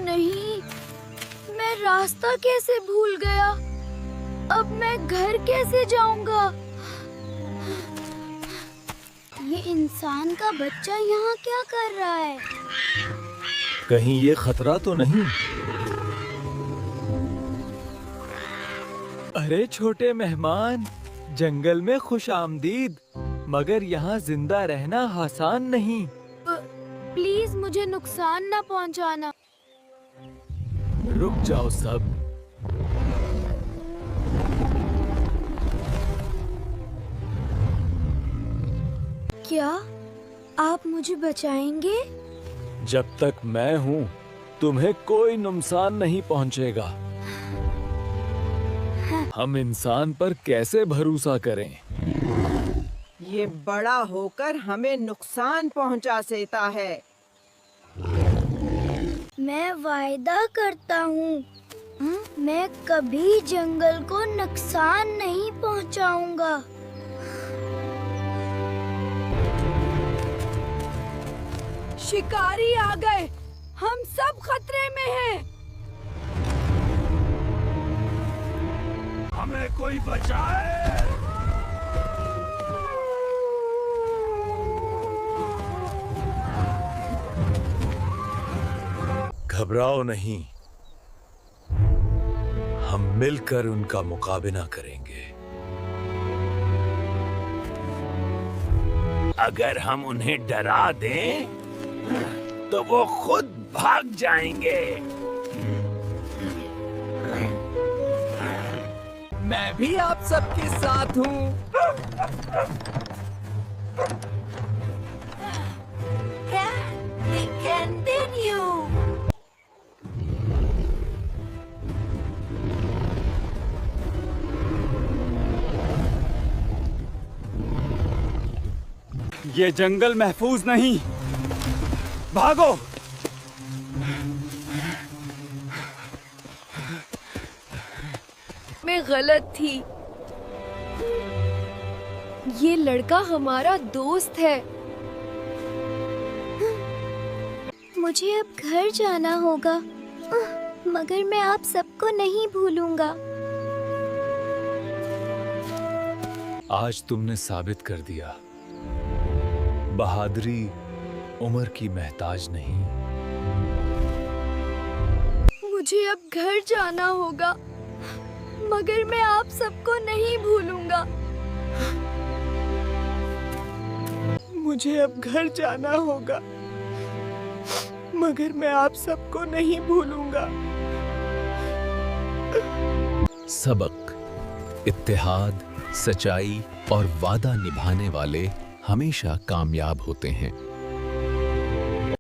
नहीं, मैं रास्ता कैसे भूल गया? अब मैं घर कैसे जाऊंगा? ये इंसान का बच्चा यहाँ क्या कर रहा है? कहीं ये खतरा तो नहीं? अरे छोटे मेहमान, जंगल में खुश आमदीद। मगर यहाँ जिंदा रहना आसान नहीं। प्लीज मुझे नुकसान ना पहुँचाना। रुक जाओ सब। क्या आप मुझे बचाएंगे? जब तक मैं हूँ, तुम्हें कोई नुकसान नहीं पहुँचेगा। हम इंसान पर कैसे भरोसा करें? ये बड़ा होकर हमें नुकसान पहुंचा देता है। मैं वायदा करता हूँ, मैं कभी जंगल को नुकसान नहीं पहुँचाऊंगा। शिकारी आ गए, हम सब खतरे में हैं। हमें कोई बचाए। घबराओ नहीं, हम मिलकर उनका मुकाबला करेंगे। अगर हम उन्हें डरा दें, तो वो खुद भाग जाएंगे। मैं भी आप सबके साथ हूँ। ये जंगल महफूज नहीं, भागो। मैं गलत थी। ये लड़का हमारा दोस्त है। मुझे अब घर जाना होगा, मगर मैं आप सबको नहीं भूलूंगा। आज तुमने साबित कर दिया, बहादुरी उम्र की महताज नहीं। मुझे अब घर जाना होगा, मगर मैं आप सबको नहीं भूलूंगा। मुझे अब घर जाना होगा, मगर मैं आप सबको नहीं भूलूंगा। सबक: इत्तेहाद, सच्चाई और वादा निभाने वाले हमेशा कामयाब होते हैं।